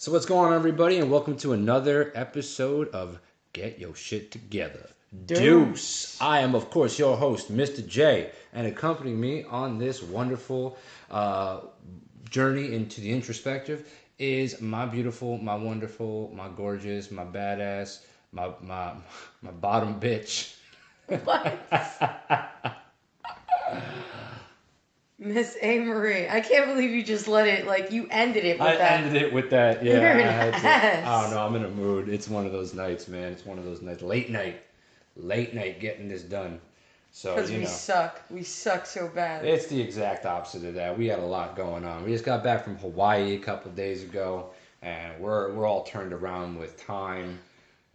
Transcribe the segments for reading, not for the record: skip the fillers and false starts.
So what's going on, everybody, and welcome to another episode of Get Your Shit Together. Deuce. I am, of course, your host, Mr. J, and accompanying me on this wonderful journey into the introspective is my beautiful, my wonderful, my gorgeous, my badass, my bottom bitch. What? Miss AMarie. I can't believe you just let it, you ended it with that. I ended it with that, yeah. You're an I ass. don't know, I'm in a mood. It's one of those nights, man. It's one of those nights. Late night getting this done. So, Because we suck. We suck so bad. It's the exact opposite of that. We had a lot going on. We just got back from Hawaii a couple of days ago, and we're all turned around with time.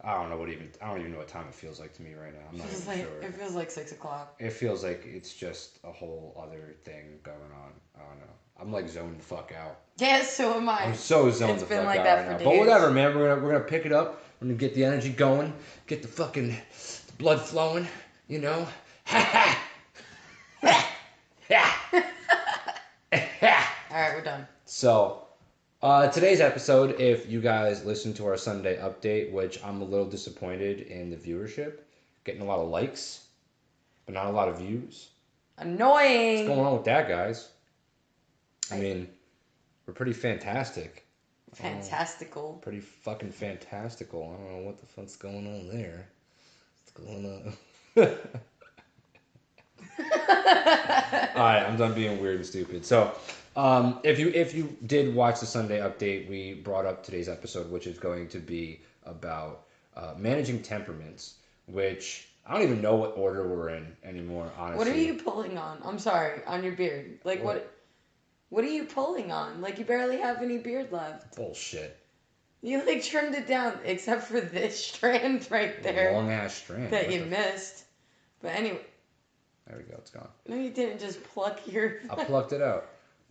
I don't even know what time it feels like to me right now. I'm not even sure. It feels like 6 o'clock. It feels like it's just a whole other thing going on. I don't know. I'm like zoned the fuck out. Yeah, so am I. I'm so zoned the fuck out right now. But whatever, man. We're gonna pick it up. We're gonna get the energy going, get the fucking blood flowing. You know. Ha ha. Alright, we're done. So, today's episode, if you guys listen to our Sunday update, which I'm a little disappointed in the viewership, getting a lot of likes, but not a lot of views. Annoying. What's going on with that, guys? I mean, we're pretty fantastic. Fantastical. Pretty fucking fantastical. I don't know what the fuck's going on there. What's going on? Alright, I'm done being weird and stupid. So, if you did watch the Sunday update, we brought up today's episode, which is going to be about managing temperaments, which I don't even know what order we're in anymore, honestly. What are you pulling on? I'm sorry, on your beard. What are you pulling on? You barely have any beard left. Bullshit. You trimmed it down, except for this strand right there. Long ass strand. That you missed. But anyway. There we go, it's gone. No, you didn't just pluck your... I plucked it out.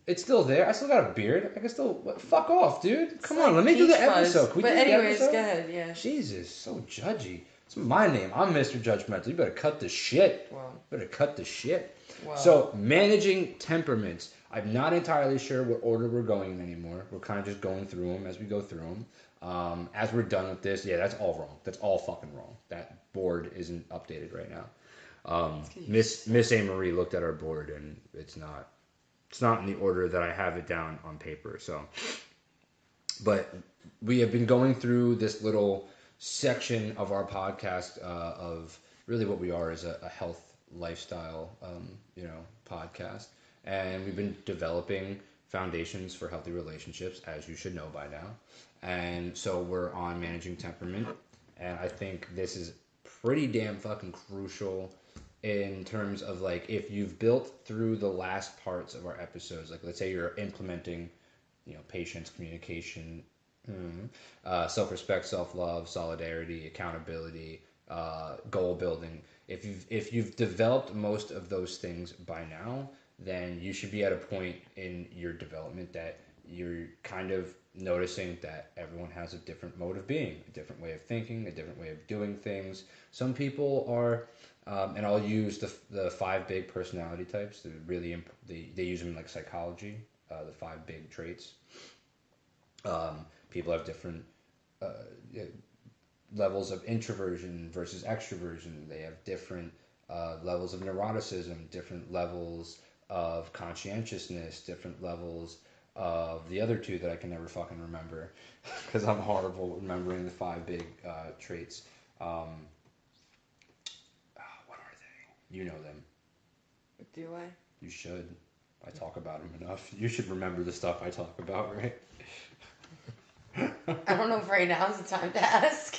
It's still there. I still got a beard. I can still... Fuck off, dude. Come on, let me do the episode. But anyways, go ahead, yeah. Jesus, so judgy. It's my name. I'm Mr. Judgmental. You better cut the shit. Well. Better cut the shit. Well. So, managing temperaments. I'm not entirely sure what order we're going in anymore. We're kind of just going through them as we go through them. As we're done with this, yeah, that's all wrong. That's all fucking wrong. That board isn't updated right now. Miss AMarie looked at our board, and it's not in the order that I have it down on paper. So, but we have been going through this little section of our podcast of really what we are is a health lifestyle, podcast, and we've been developing foundations for healthy relationships, as you should know by now. And so we're on managing temperament, and I think this is pretty damn fucking crucial in terms of if you've built through the last parts of our episodes, let's say you're implementing, patience, communication, self-respect, self-love, solidarity, accountability, goal building. If you've developed most of those things by now, then you should be at a point in your development that you're kind of noticing that everyone has a different mode of being, a different way of thinking, a different way of doing things. Some people are, and I'll use the 5 big personality types. They use them in psychology, the 5 big traits. People have different levels of introversion versus extroversion. They have different levels of neuroticism, different levels of conscientiousness, different levels of the other 2 that I can never fucking remember because I'm horrible at remembering the 5 big traits. What are they? You know them. Do I? You should. I talk about them enough. You should remember the stuff I talk about, right? I don't know if right now is the time to ask.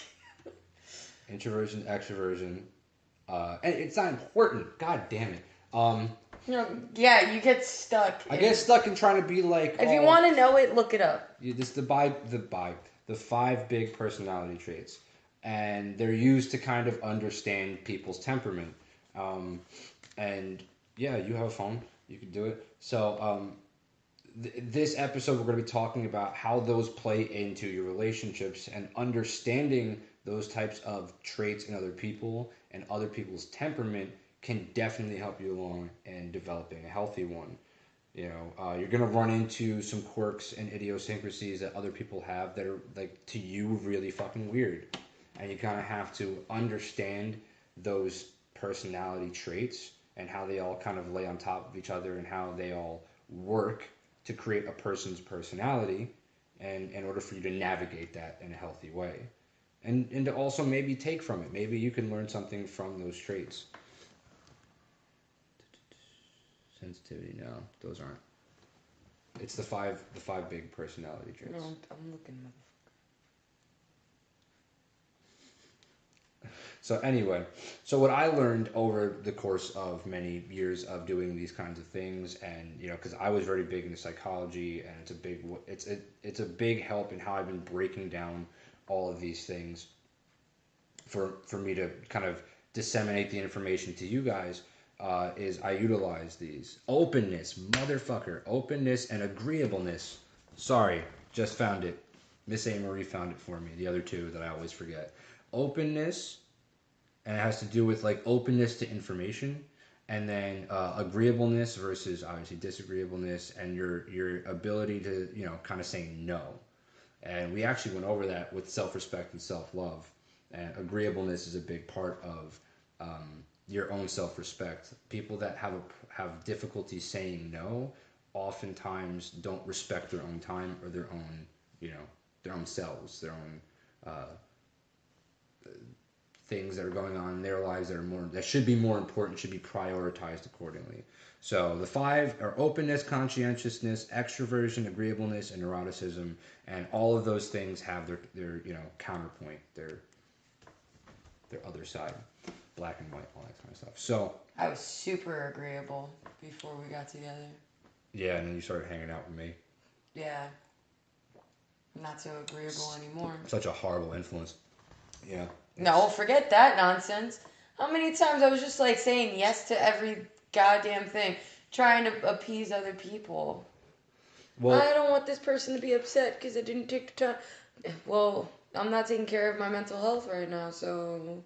Introversion, extroversion. And it's not important. God damn it. Yeah, you get stuck. I get stuck in trying to be If you want to know it, look it up. This the 5 big personality traits, and they're used to kind of understand people's temperament. And yeah, you have a phone, you can do it. So this episode, we're going to be talking about how those play into your relationships and understanding those types of traits in other people and other people's temperament can definitely help you along in developing a healthy one. You're gonna run into some quirks and idiosyncrasies that other people have that are like to you really fucking weird, and you kind of have to understand those personality traits and how they all kind of lay on top of each other and how they all work to create a person's personality, and in order for you to navigate that in a healthy way, and to also maybe take from it. Maybe you can learn something from those traits. Sensitivity, no, those aren't. It's the five big personality traits. No, I'm looking, motherfucker. So anyway, so what I learned over the course of many years of doing these kinds of things, and because I was very big into psychology, and it's a big help in how I've been breaking down all of these things for me to kind of disseminate the information to you guys. Is I utilize these. Openness, motherfucker. Openness and agreeableness. Sorry, just found it. Miss AMarie found it for me. The other two that I always forget. Openness, and it has to do with like openness to information, and then agreeableness versus obviously disagreeableness, and your ability to kind of say no. And we actually went over that with self-respect and self-love. And agreeableness is a big part of your own self-respect. People that have difficulty saying no oftentimes don't respect their own time or their own selves, their own things that are going on in their lives that should be more important, should be prioritized accordingly. So the five are openness, conscientiousness, extroversion, agreeableness, and neuroticism, and all of those things have their counterpoint, their other side. Black and white, all that kind of stuff. So I was super agreeable before we got together. Yeah, and then you started hanging out with me. Yeah. I'm not so agreeable anymore. Such a horrible influence. Yeah. No, forget that nonsense. How many times I was just like saying yes to every goddamn thing, trying to appease other people. Well, I don't want this person to be upset because I didn't take the time. Well, I'm not taking care of my mental health right now, so.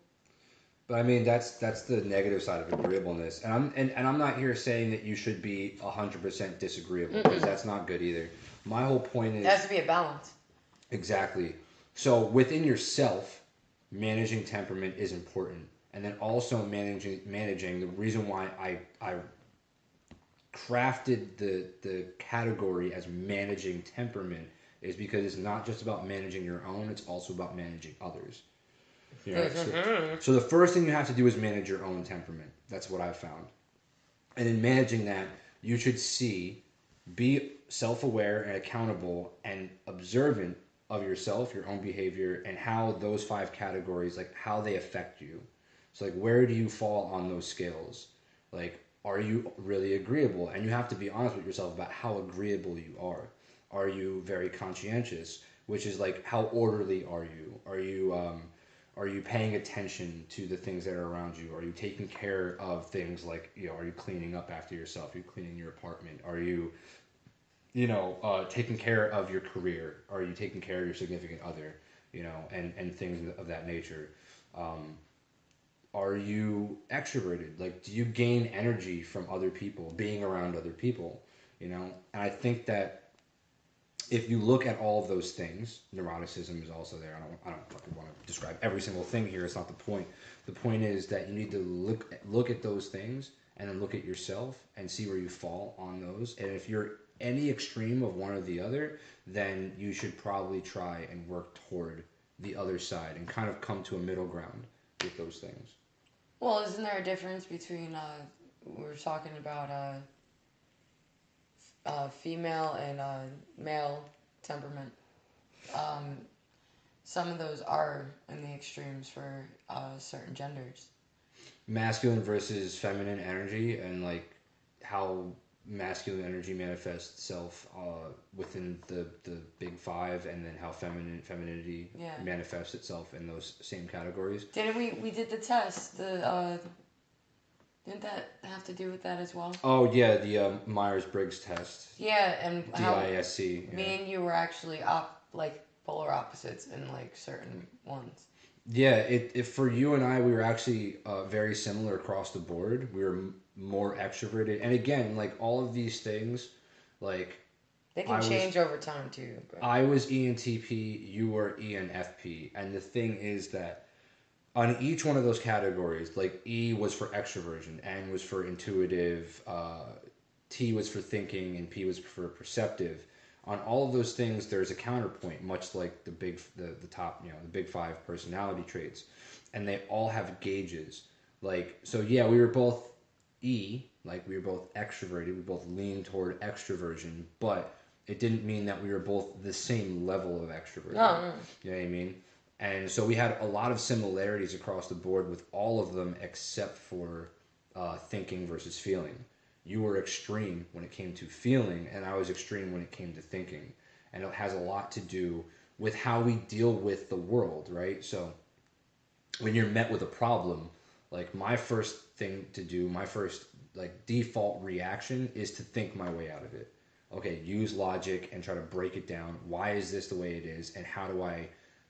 But I mean, that's the negative side of agreeableness, and I'm not here saying that you should be 100% disagreeable, because that's not good either. My whole point is there has to be a balance. Exactly. So within yourself, managing temperament is important, and then also managing. The reason why I crafted the category as managing temperament is because it's not just about managing your own; it's also about managing others. So the first thing you have to do is manage your own temperament. That's what I've found. And in managing that, you should be self-aware and accountable and observant of yourself, your own behavior, and how those five categories, like how they affect you. So like, where do you fall on those scales? Like, are you really agreeable? And you have to be honest with yourself about how agreeable you are. Are you very conscientious? Which is like, how orderly are you? Are you paying attention to the things that are around you? Are you taking care of things like, are you cleaning up after yourself? Are you cleaning your apartment? Are you, taking care of your career? Are you taking care of your significant other? And things of that nature. Are you extroverted? Like, do you gain energy from other people, being around other people? And I think that if you look at all of those things, neuroticism is also there. I don't fucking want to describe every single thing here. It's not the point. The point is that you need to look at those things and then look at yourself and see where you fall on those. And if you're any extreme of one or the other, then you should probably try and work toward the other side and kind of come to a middle ground with those things. Well, isn't there a difference between we were talking about female and male temperament? Some of those are in the extremes for certain genders. Masculine versus feminine energy, and like how masculine energy manifests itself within the big five, and then how femininity manifests itself in those same categories. Didn't we did the test? Didn't that have to do with that as well? Oh yeah, the Myers-Briggs test. Yeah, and DISC. Me and you were actually polar opposites in like certain ones. Yeah, if for you and I, we were actually very similar across the board. We were more extroverted, and again, like all of these things Like, they can change over time too. But. I was ENTP, you were ENFP, and the thing is that on each one of those categories, like E was for extroversion, N was for intuitive, T was for thinking, and P was for perceptive. On all of those things, there's a counterpoint, much like the top, the big five personality traits, and they all have gauges. Like, so yeah, we were both E, like we were both extroverted, we both leaned toward extroversion, but it didn't mean that we were both the same level of extroversion. No. You know what I mean? And so we had a lot of similarities across the board with all of them except for thinking versus feeling. You were extreme when it came to feeling, and I was extreme when it came to thinking. And it has a lot to do with how we deal with the world, right? So when you're met with a problem, like my first thing to do, my first like default reaction is to think my way out of it. Okay, use logic and try to break it down. Why is this the way it is, and how do I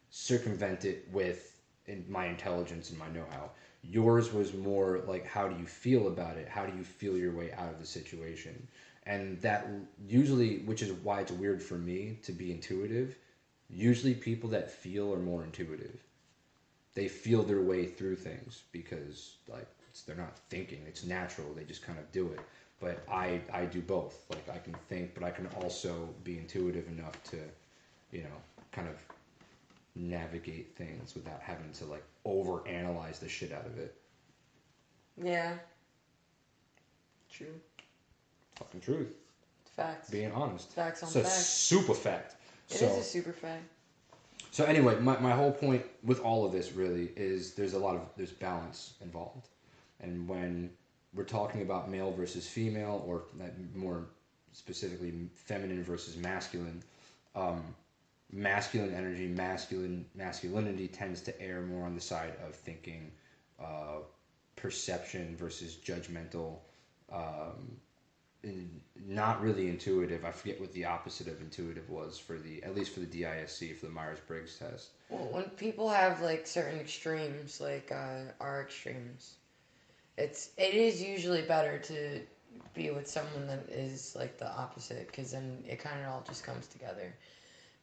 circumvent it with my intelligence and my know-how? Yours was more like, how do you feel about it? How do you feel your way out of the situation? And that usually, which is why it's weird for me to be intuitive, usually people that feel are more intuitive. They feel their way through things because like they're not thinking, it's natural, they just kind of do it. But I do both. Like I can think, but I can also be intuitive enough to, kind of navigate things without having to like overanalyze the shit out of it. Yeah. True. Fucking truth. Facts. Being honest. Facts on facts. facts. It's a super fact. It is a super fact. So anyway, my whole point with all of this really is there's balance involved. And when we're talking about male versus female, or more specifically feminine versus masculine, masculine energy, masculinity tends to err more on the side of thinking, perception versus judgmental, not really intuitive. I forget what the opposite of intuitive was at least for the DISC, for the Myers-Briggs test. Well, when people have like certain extremes, like our extremes, it is usually better to be with someone that is like the opposite, because then it kind of all just comes together.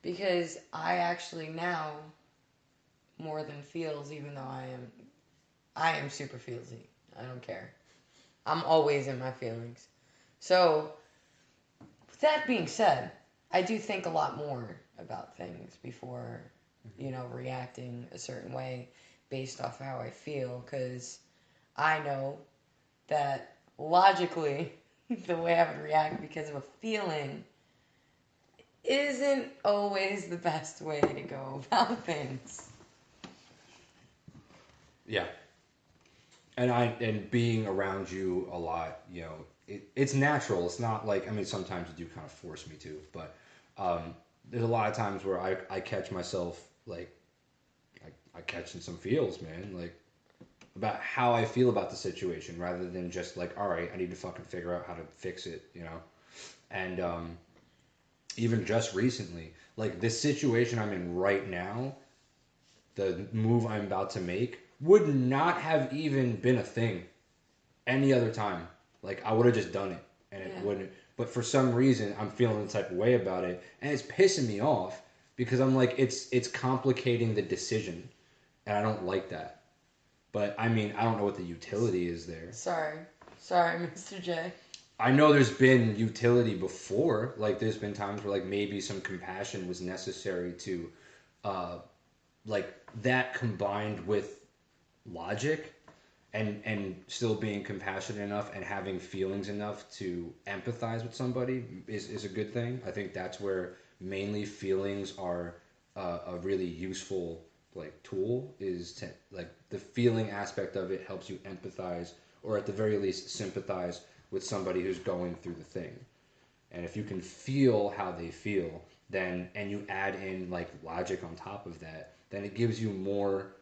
Because I actually now, more than feels, even though I am super feelsy. I don't care. I'm always in my feelings. So, with that being said, I do think a lot more about things before, reacting a certain way based off how I feel, because I know that logically, the way I would react because of a feeling isn't always the best way to go about things. Yeah. And being around you a lot, it's natural. It's not like, sometimes you do kind of force me to, but there's a lot of times where I catch myself, like, I catching some feels, man, like, about how I feel about the situation, rather than just like, all right, I need to fucking figure out how to fix it, And even just recently, like this situation I'm in right now, the move I'm about to make would not have even been a thing any other time. Like I would have just done it, and it wouldn't. But for some reason, I'm feeling the type of way about it, and it's pissing me off because I'm like, it's complicating the decision, and I don't like that. But I don't know what the utility is there. Sorry, Mr. J. I know there's been utility before. Like there's been times where like maybe some compassion was necessary to, like that combined with logic, and still being compassionate enough and having feelings enough to empathize with somebody is a good thing. I think that's where mainly feelings are a really useful like tool, is to like the feeling aspect of it helps you empathize, or at the very least sympathize with somebody who's going through the thing. And if you can feel how they feel, then, and you add in like logic on top of that, then it gives you more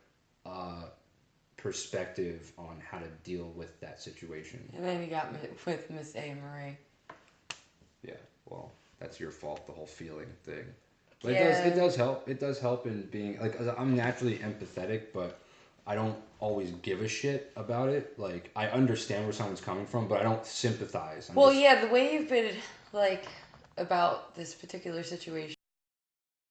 perspective on how to deal with that situation. And then you got with Miss AMarie. Yeah, well, that's your fault, the whole feeling thing. But it does help. It does help in being like, I'm naturally empathetic, but I don't always give a shit about it. Like I understand where someone's coming from, but I don't sympathize. The way you've been like about this particular situation.